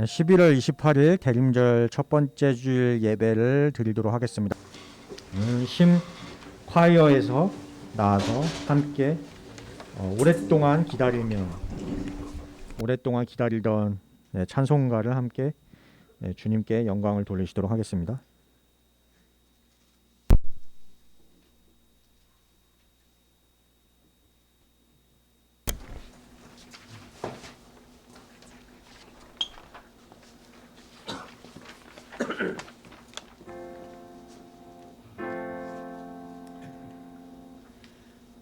11월 28일 대림절 첫 번째 주일 예배를 드리도록 하겠습니다. 콰이어에서 나와서 함께 오랫동안 기다리던 찬송가를 함께 주님께 영광을 돌리시도록 하겠습니다.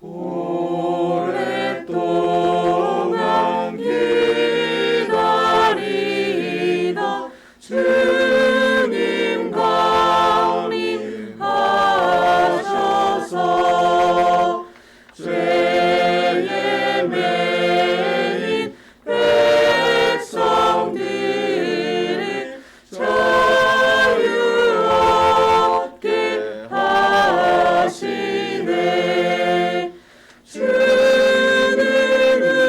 오랫동안 기다리다 주님 강림하셔서 죄에 매인 백성들을 자유 얻게 하시네. 주는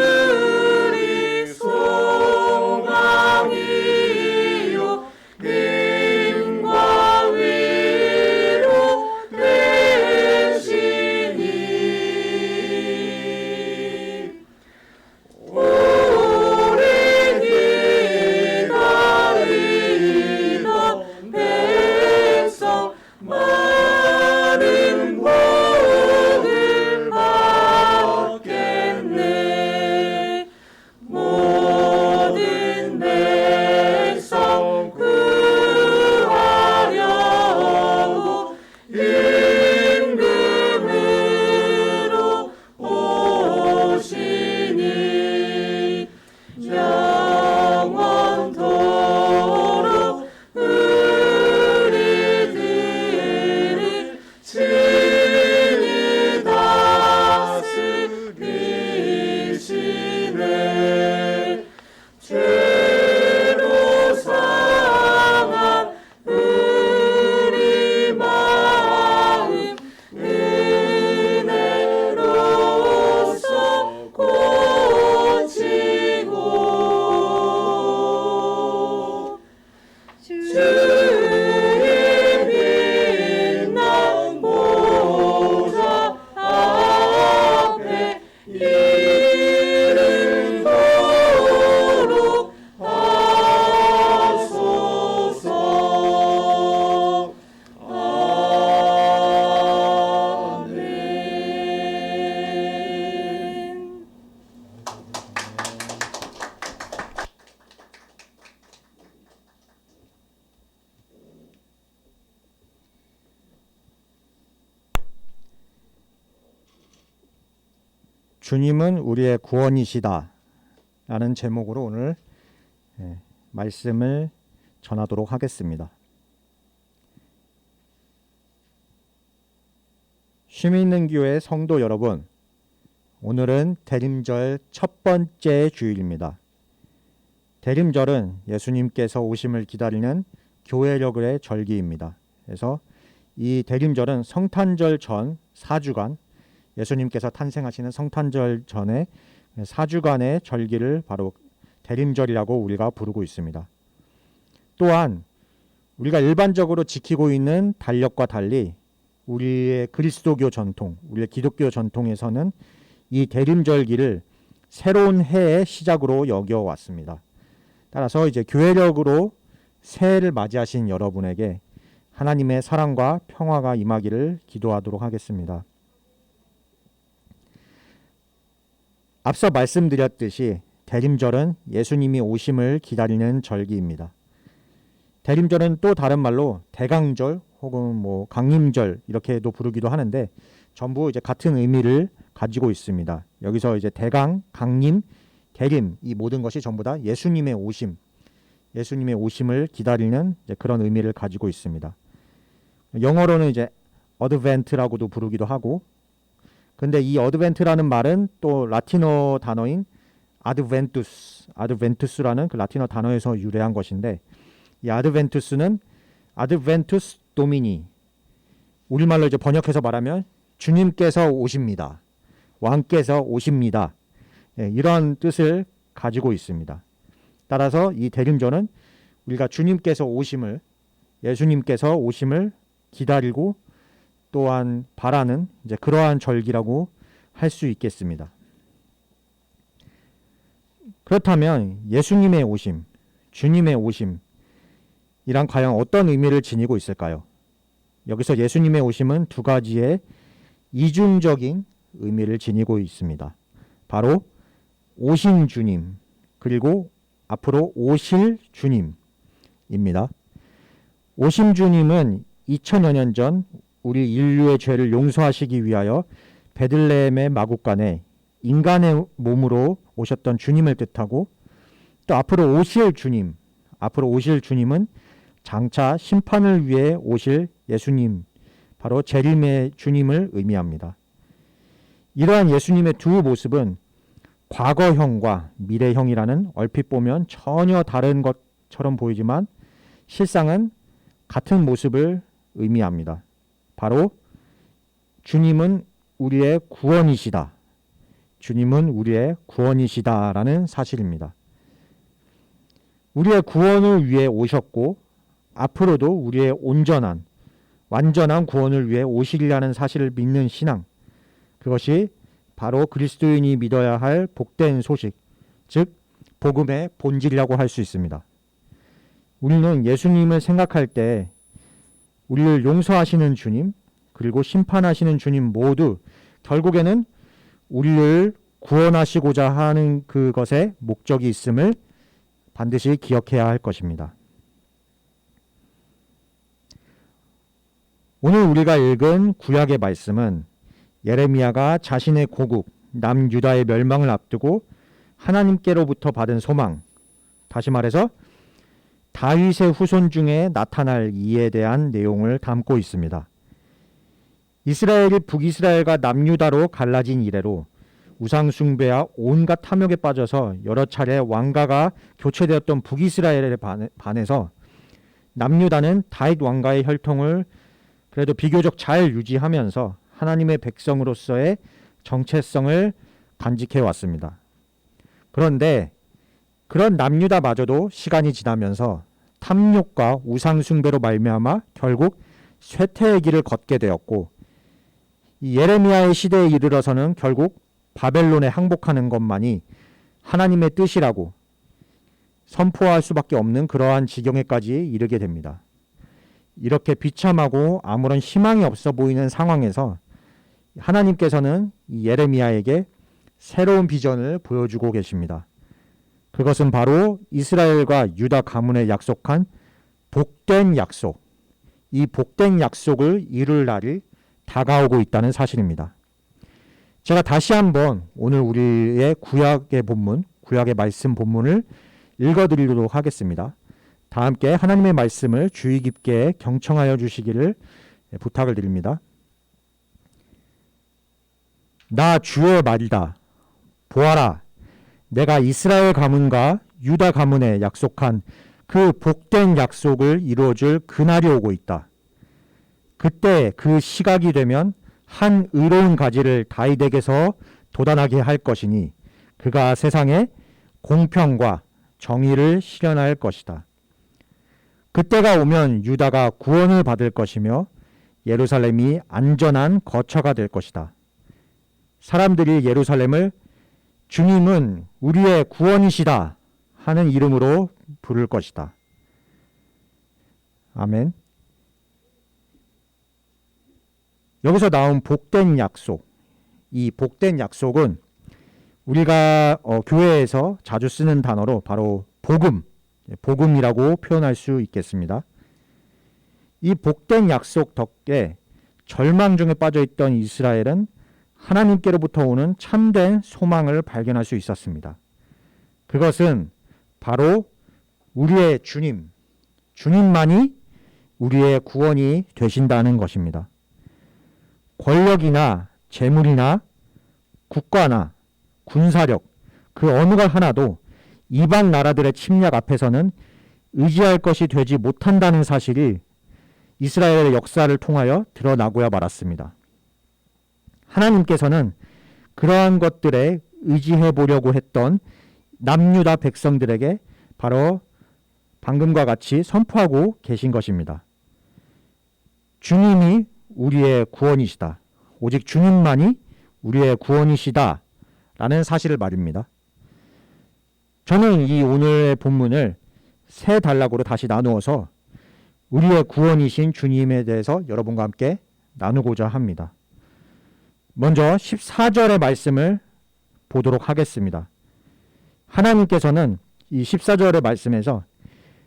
우리 소망이요 힘과 위로 되시니 오래 기다리던 백성 많은 복을 받겠네. 모든 백성 구하려고 임금으로 오시니 영원토록 우리들을 친히 다스리시네. 죄로 상한 우리 마음 은혜로써 고치고 주의 빛난 보좌 앞에 이르도록 하소서. 아멘. 주님은 우리의 구원이시다 라는 제목으로 오늘 말씀을 전하도록 하겠습니다. 쉼이 있는 교회 성도 여러분, 오늘은 대림절 첫 번째 주일입니다. 대림절은 예수님께서 오심을 기다리는 교회력의 절기입니다. 그래서 이 대림절은 성탄절 전 4주간, 예수님께서 탄생하시는 성탄절 전에 4주간의 절기를 바로 대림절이라고 우리가 부르고 있습니다. 또한 우리가 일반적으로 지키고 있는 달력과 달리 우리의 그리스도교 전통, 우리의 기독교 전통에서는 이 대림절기를 새로운 해의 시작으로 여겨왔습니다. 따라서 이제 교회력으로 새해를 맞이하신 여러분에게 하나님의 사랑과 평화가 임하기를 기도하도록 하겠습니다. 앞서 말씀드렸듯이 대림절은 예수님이 오심을 기다리는 절기입니다. 대림절은 또 다른 말로 대강절 혹은 강림절 이렇게도 부르기도 하는데 전부 이제 같은 의미를 가지고 있습니다. 여기서 이제 대강, 강림, 대림 이 모든 것이 전부 다 예수님의 오심을 기다리는 그런 의미를 가지고 있습니다. 영어로는 이제 어드벤트라고도 부르기도 하고, 근데 이 어드벤트라는 말은 또 라틴어 단어인 아드벤투스라는 그 라틴어 단어에서 유래한 것인데, 이 아드벤투스는 아드벤투스 도미니, 우리말로 이제 번역해서 말하면 주님께서 오십니다, 왕께서 오십니다, 이런 뜻을 가지고 있습니다. 따라서 이 대림절은 우리가 예수님께서 오심을 기다리고 또한 바라는 이제 그러한 절기라고 할 수 있겠습니다. 그렇다면 예수님의 오심, 주님의 오심이란 과연 어떤 의미를 지니고 있을까요? 여기서 예수님의 오심은 두 가지의 이중적인 의미를 지니고 있습니다. 바로 오신 주님 그리고 앞으로 오실 주님입니다. 오신 주님은 2000여 년 전 우리 인류의 죄를 용서하시기 위하여 베들레헴의 마구간에 인간의 몸으로 오셨던 주님을 뜻하고, 또 앞으로 오실 주님은 장차 심판을 위해 오실 예수님, 바로 재림의 주님을 의미합니다. 이러한 예수님의 두 모습은 과거형과 미래형이라는 얼핏 보면 전혀 다른 것처럼 보이지만 실상은 같은 모습을 의미합니다. 바로 주님은 우리의 구원이시다라는 사실입니다. 우리의 구원을 위해 오셨고 앞으로도 우리의 완전한 구원을 위해 오시리라는 사실을 믿는 신앙, 그것이 바로 그리스도인이 믿어야 할 복된 소식, 즉 복음의 본질이라고 할 수 있습니다. 우리는 예수님을 생각할 때 우리를 용서하시는 주님 그리고 심판하시는 주님 모두 결국에는 우리를 구원하시고자 하는 그것에 목적이 있음을 반드시 기억해야 할 것입니다. 오늘 우리가 읽은 구약의 말씀은 예레미야가 자신의 고국 남유다의 멸망을 앞두고 하나님께로부터 받은 소망, 다시 말해서 다윗의 후손 중에 나타날 이에 대한 내용을 담고 있습니다. 이스라엘이 북이스라엘과 남유다로 갈라진 이래로 우상숭배와 온갖 탐욕에 빠져서 여러 차례 왕가가 교체되었던 북이스라엘에 반해서 남유다는 다윗 왕가의 혈통을 그래도 비교적 잘 유지하면서 하나님의 백성으로서의 정체성을 간직해 왔습니다. 그런데 그런 남유다마저도 시간이 지나면서 탐욕과 우상숭배로 말미암아 결국 쇠퇴의 길을 걷게 되었고, 이 예레미야의 시대에 이르러서는 결국 바벨론에 항복하는 것만이 하나님의 뜻이라고 선포할 수밖에 없는 그러한 지경에까지 이르게 됩니다. 이렇게 비참하고 아무런 희망이 없어 보이는 상황에서 하나님께서는 예레미야에게 새로운 비전을 보여주고 계십니다. 그것은 바로 이스라엘과 유다 가문에 약속한 복된 약속, 이 복된 약속을 이룰 날이 다가오고 있다는 사실입니다. 제가 다시 한번 오늘 우리의 구약의 말씀 본문을 읽어드리도록 하겠습니다. 다 함께 하나님의 말씀을 주의 깊게 경청하여 주시기를 부탁을 드립니다. 나 주의 말이다. 보아라, 내가 이스라엘 가문과 유다 가문에 약속한 그 복된 약속을 이루어줄 그날이 오고 있다. 그때 그 시각이 되면 한 의로운 가지를 다윗에게서 돋아나게 할 것이니 그가 세상에 공평과 정의를 실현할 것이다. 그때가 오면 유다가 구원을 받을 것이며 예루살렘이 안전한 거처가 될 것이다. 사람들이 예루살렘을 주님은 우리의 구원이시다 하는 이름으로 부를 것이다. 아멘. 여기서 나온 복된 약속, 이 복된 약속은 우리가 교회에서 자주 쓰는 단어로 바로 복음이라고 표현할 수 있겠습니다. 이 복된 약속 덕에 절망 중에 빠져있던 이스라엘은 하나님께로부터 오는 참된 소망을 발견할 수 있었습니다. 그것은 바로 우리의 주님만이 우리의 구원이 되신다는 것입니다. 권력이나 재물이나 국가나 군사력, 그 어느 것 하나도 이방 나라들의 침략 앞에서는 의지할 것이 되지 못한다는 사실이 이스라엘의 역사를 통하여 드러나고야 말았습니다. 하나님께서는 그러한 것들에 의지해 보려고 했던 남유다 백성들에게 바로 방금과 같이 선포하고 계신 것입니다. 주님이 우리의 구원이시다. 오직 주님만이 우리의 구원이시다. 라는 사실을 말입니다. 저는 이 오늘의 본문을 세 단락으로 다시 나누어서 우리의 구원이신 주님에 대해서 여러분과 함께 나누고자 합니다. 먼저 14절의 말씀을 보도록 하겠습니다. 하나님께서는 이 14절의 말씀에서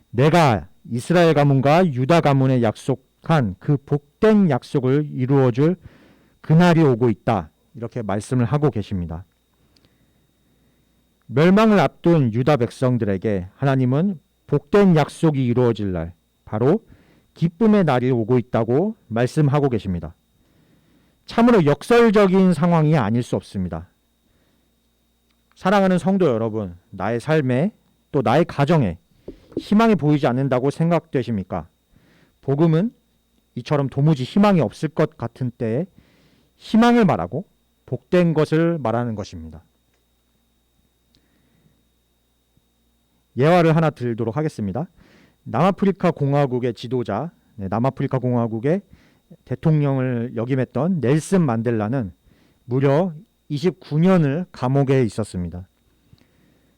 내가 이스라엘 가문과 유다 가문에 약속한 그 복된 약속을 이루어줄 그날이 오고 있다. 이렇게 말씀을 하고 계십니다. 멸망을 앞둔 유다 백성들에게 하나님은 복된 약속이 이루어질 날, 바로 기쁨의 날이 오고 있다고 말씀하고 계십니다. 참으로 역설적인 상황이 아닐 수 없습니다. 사랑하는 성도 여러분, 나의 삶에 또 나의 가정에 희망이 보이지 않는다고 생각되십니까? 복음은 이처럼 도무지 희망이 없을 것 같은 때에 희망을 말하고 복된 것을 말하는 것입니다. 예화를 하나 들도록 하겠습니다. 남아프리카 공화국의 지도자, 남아프리카 공화국의 대통령을 역임했던 넬슨 만델라는 무려 29년을 감옥에 있었습니다.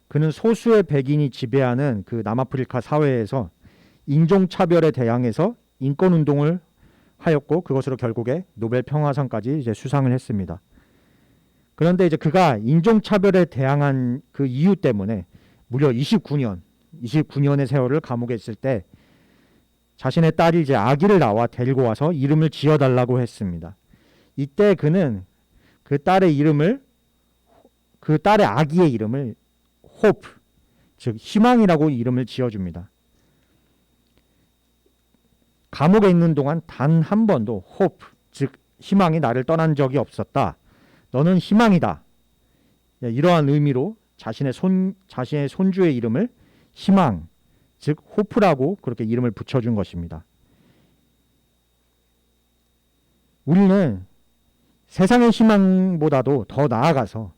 그는 소수의 백인이 지배하는 그 남아프리카 사회에서 인종차별에 대항해서 인권운동을 하였고 그것으로 결국에 노벨 평화상까지 이제 수상을 했습니다. 그런데 이제 그가 인종차별에 대항한 그 이유 때문에 무려 29년의 세월을 감옥에 있을 때 자신의 딸이 이제 아기를 낳아 데리고 와서 이름을 지어달라고 했습니다. 이때 그는 그 딸의 아기의 이름을 hope, 즉 희망이라고 이름을 지어줍니다. 감옥에 있는 동안 단 한 번도 hope, 즉 희망이 나를 떠난 적이 없었다. 너는 희망이다. 이러한 의미로 자신의 손주의 이름을 희망, 즉 호프라고 그렇게 이름을 붙여준 것입니다. 우리는 세상의 희망보다도 더 나아가서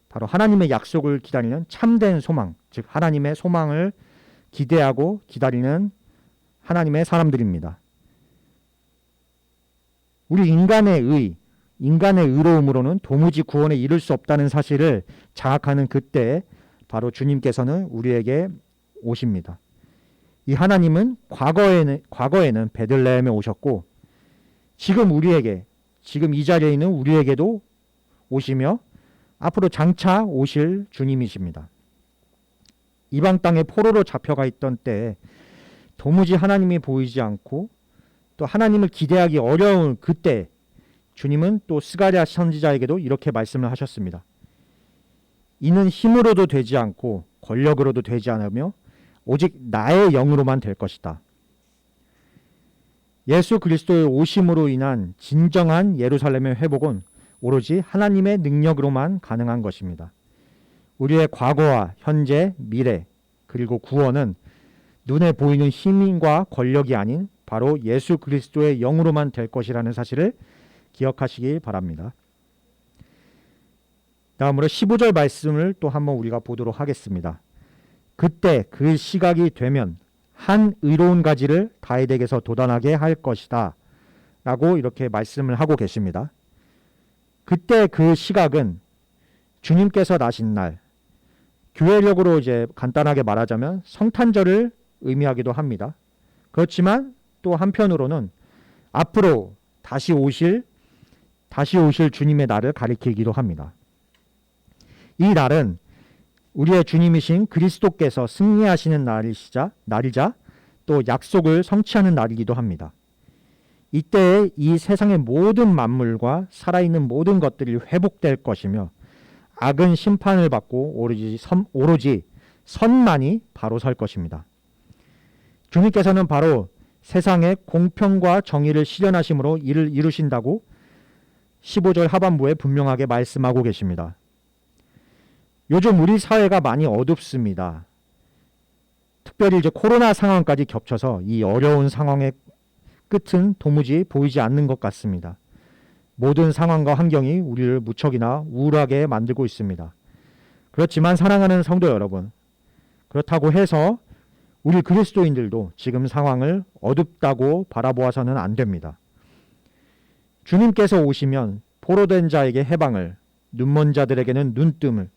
바로 하나님의 약속을 기다리는 참된 소망, 즉 하나님의 소망을 기대하고 기다리는 하나님의 사람들입니다. 우리 인간의 의로움으로는 도무지 구원에 이를 수 없다는 사실을 자각하는 그때 바로 주님께서는 우리에게 오십니다. 이 하나님은 과거에는 베들레헴에 오셨고 지금 이 자리에 있는 우리에게도 오시며 앞으로 장차 오실 주님이십니다. 이방 땅에 포로로 잡혀가 있던 때에 도무지 하나님이 보이지 않고 또 하나님을 기대하기 어려운 그때 주님은 또 스가랴 선지자에게도 이렇게 말씀을 하셨습니다. 이는 힘으로도 되지 않고 권력으로도 되지 않으며 오직 나의 영으로만 될 것이다. 예수 그리스도의 오심으로 인한 진정한 예루살렘의 회복은 오로지 하나님의 능력으로만 가능한 것입니다. 우리의 과거와 현재, 미래, 그리고 구원은 눈에 보이는 힘과 권력이 아닌 바로 예수 그리스도의 영으로만 될 것이라는 사실을 기억하시기 바랍니다. 다음으로 15절 말씀을 또 한번 우리가 보도록 하겠습니다. 그때 그 시각이 되면 한 의로운 가지를 다윗에게서 돋아나게 할 것이다 라고 이렇게 말씀을 하고 계십니다. 그때 그 시각은 주님께서 나신 날, 교회력으로 이제 간단하게 말하자면 성탄절을 의미하기도 합니다. 그렇지만 또 한편으로는 앞으로 다시 오실 주님의 날을 가리키기도 합니다. 이 날은 우리의 주님이신 그리스도께서 승리하시는 날이자 또 약속을 성취하는 날이기도 합니다. 이때에 이 세상의 모든 만물과 살아있는 모든 것들이 회복될 것이며 악은 심판을 받고 오로지 선만이 바로 설 것입니다. 주님께서는 바로 세상의 공평과 정의를 실현하심으로 이를 이루신다고 15절 하반부에 분명하게 말씀하고 계십니다. 요즘 우리 사회가 많이 어둡습니다. 특별히 이제 코로나 상황까지 겹쳐서 이 어려운 상황의 끝은 도무지 보이지 않는 것 같습니다. 모든 상황과 환경이 우리를 무척이나 우울하게 만들고 있습니다. 그렇지만 사랑하는 성도 여러분, 그렇다고 해서 우리 그리스도인들도 지금 상황을 어둡다고 바라보아서는 안 됩니다. 주님께서 오시면 포로된 자에게 해방을, 눈먼 자들에게는 눈뜸을,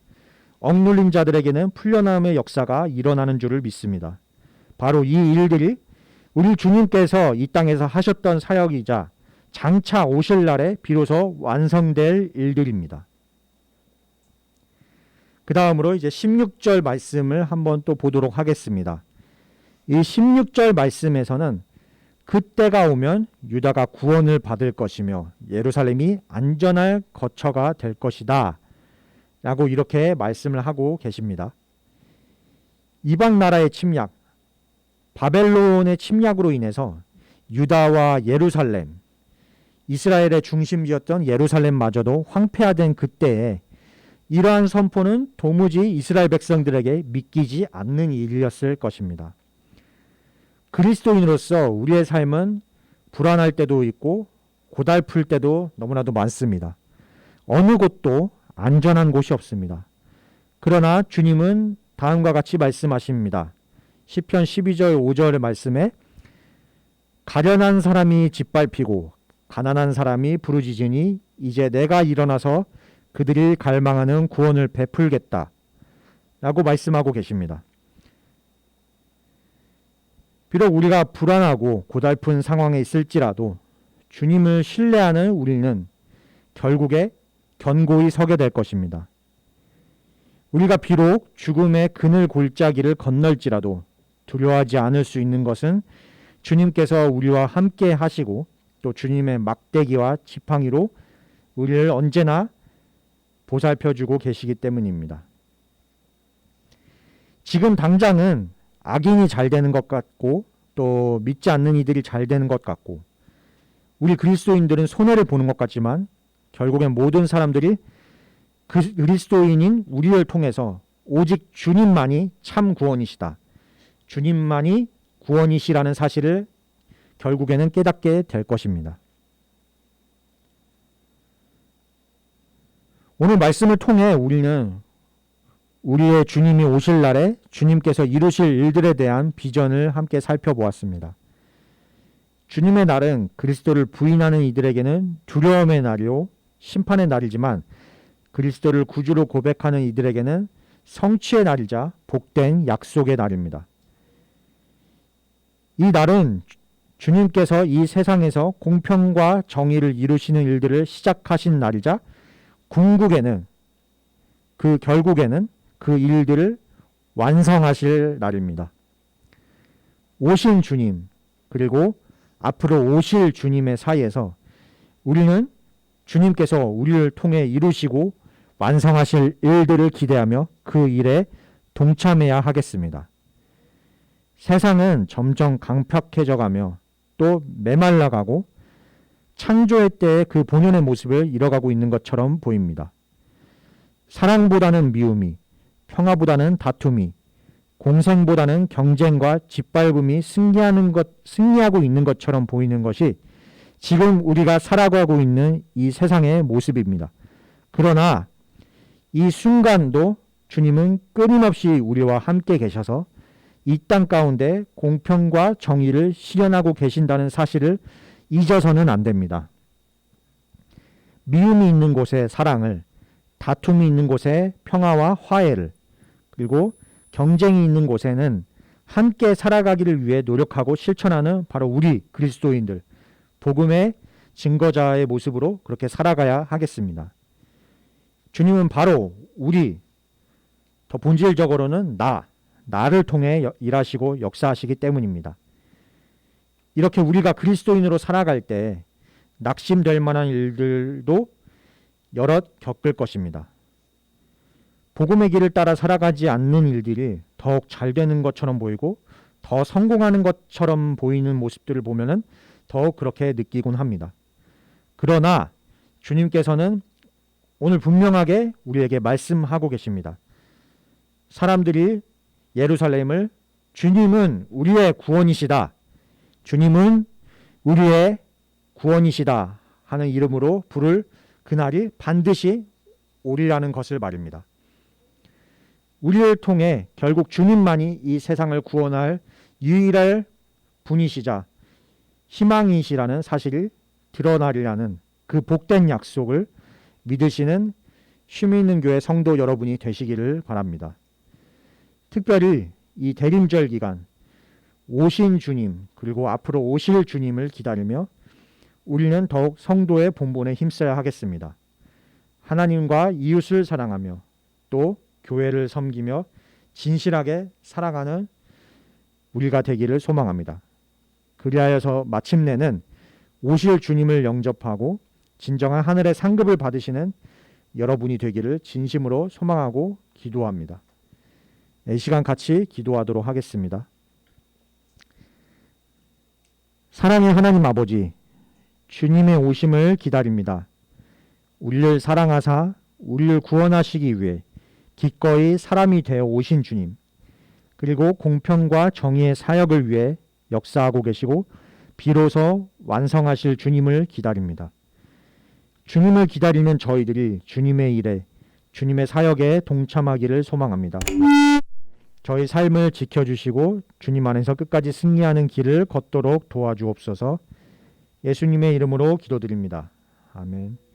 억눌린 자들에게는 풀려남의 역사가 일어나는 줄을 믿습니다. 바로 이 일들이 우리 주님께서 이 땅에서 하셨던 사역이자 장차 오실 날에 비로소 완성될 일들입니다. 그 다음으로 이제 16절 말씀을 한번 또 보도록 하겠습니다. 이 16절 말씀에서는 그때가 오면 유다가 구원을 받을 것이며 예루살렘이 안전할 거처가 될 것이다 라고 이렇게 말씀을 하고 계십니다. 이방 나라의 침략, 바벨론의 침략으로 인해서 유다와 예루살렘, 이스라엘의 중심지였던 예루살렘마저도 황폐화된 그때에 이러한 선포는 도무지 이스라엘 백성들에게 믿기지 않는 일이었을 것입니다. 그리스도인으로서 우리의 삶은 불안할 때도 있고 고달플 때도 너무나도 많습니다. 어느 곳도 안전한 곳이 없습니다. 그러나 주님은 다음과 같이 말씀하십니다. 시편 12절 5절의 말씀에 가련한 사람이 짓밟히고 가난한 사람이 부르짖으니 이제 내가 일어나서 그들이 갈망하는 구원을 베풀겠다 라고 말씀하고 계십니다. 비록 우리가 불안하고 고달픈 상황에 있을지라도 주님을 신뢰하는 우리는 결국에 견고히 서게 될 것입니다. 우리가 비록 죽음의 그늘 골짜기를 건널지라도 두려워하지 않을 수 있는 것은 주님께서 우리와 함께 하시고 또 주님의 막대기와 지팡이로 우리를 언제나 보살펴주고 계시기 때문입니다. 지금 당장은 악인이 잘 되는 것 같고 또 믿지 않는 이들이 잘 되는 것 같고 우리 그리스도인들은 손해를 보는 것 같지만 결국엔 모든 사람들이 그리스도인인 우리를 통해서 오직 주님만이 참 구원이시다. 주님만이 구원이시라는 사실을 결국에는 깨닫게 될 것입니다. 오늘 말씀을 통해 우리는 우리의 주님이 오실 날에 주님께서 이루실 일들에 대한 비전을 함께 살펴보았습니다. 주님의 날은 그리스도를 부인하는 이들에게는 두려움의 날이요 심판의 날이지만 그리스도를 구주로 고백하는 이들에게는 성취의 날이자 복된 약속의 날입니다. 이 날은 주님께서 이 세상에서 공평과 정의를 이루시는 일들을 시작하신 날이자 궁극에는 결국에는 그 일들을 완성하실 날입니다. 오신 주님 그리고 앞으로 오실 주님의 사이에서 우리는 주님께서 우리를 통해 이루시고 완성하실 일들을 기대하며 그 일에 동참해야 하겠습니다. 세상은 점점 강팍해져 가며 또 메말라가고 창조의 때의 그 본연의 모습을 잃어가고 있는 것처럼 보입니다. 사랑보다는 미움이, 평화보다는 다툼이, 공생보다는 경쟁과 짓밟음이 승리하고 있는 것처럼 보이는 것이 지금 우리가 살아가고 있는 이 세상의 모습입니다. 그러나 이 순간도 주님은 끊임없이 우리와 함께 계셔서 이 땅 가운데 공평과 정의를 실현하고 계신다는 사실을 잊어서는 안 됩니다. 미움이 있는 곳에 사랑을, 다툼이 있는 곳에 평화와 화해를, 그리고 경쟁이 있는 곳에는 함께 살아가기를 위해 노력하고 실천하는 바로 우리 그리스도인들, 복음의 증거자의 모습으로 그렇게 살아가야 하겠습니다. 주님은 바로 우리, 더 본질적으로는 나를 통해 일하시고 역사하시기 때문입니다. 이렇게 우리가 그리스도인으로 살아갈 때 낙심될 만한 일들도 여럿 겪을 것입니다. 복음의 길을 따라 살아가지 않는 일들이 더욱 잘 되는 것처럼 보이고 더 성공하는 것처럼 보이는 모습들을 보면은 더욱 그렇게 느끼곤 합니다. 그러나 주님께서는 오늘 분명하게 우리에게 말씀하고 계십니다. 사람들이 예루살렘을 주님은 우리의 구원이시다. 주님은 우리의 구원이시다 하는 이름으로 부를 그날이 반드시 오리라는 것을 말입니다. 우리를 통해 결국 주님만이 이 세상을 구원할 유일할 분이시자 희망이시라는 사실이 드러나리라는 그 복된 약속을 믿으시는 쉼있는 교회 성도 여러분이 되시기를 바랍니다. 특별히 이 대림절 기간 오신 주님 그리고 앞으로 오실 주님을 기다리며 우리는 더욱 성도의 본분에 힘써야 하겠습니다. 하나님과 이웃을 사랑하며 또 교회를 섬기며 진실하게 살아가는 우리가 되기를 소망합니다. 그리하여서 마침내는 오실 주님을 영접하고 진정한 하늘의 상급을 받으시는 여러분이 되기를 진심으로 소망하고 기도합니다. 이 시간 같이 기도하도록 하겠습니다. 사랑의 하나님 아버지, 주님의 오심을 기다립니다. 우리를 사랑하사 우리를 구원하시기 위해 기꺼이 사람이 되어 오신 주님, 그리고 공평과 정의의 사역을 위해 역사하고 계시고 비로소 완성하실 주님을 기다립니다. 주님을 기다리는 저희들이 주님의 일에, 주님의 사역에 동참하기를 소망합니다. 저희 삶을 지켜주시고 주님 안에서 끝까지 승리하는 길을 걷도록 도와주옵소서. 예수님의 이름으로 기도드립니다. 아멘.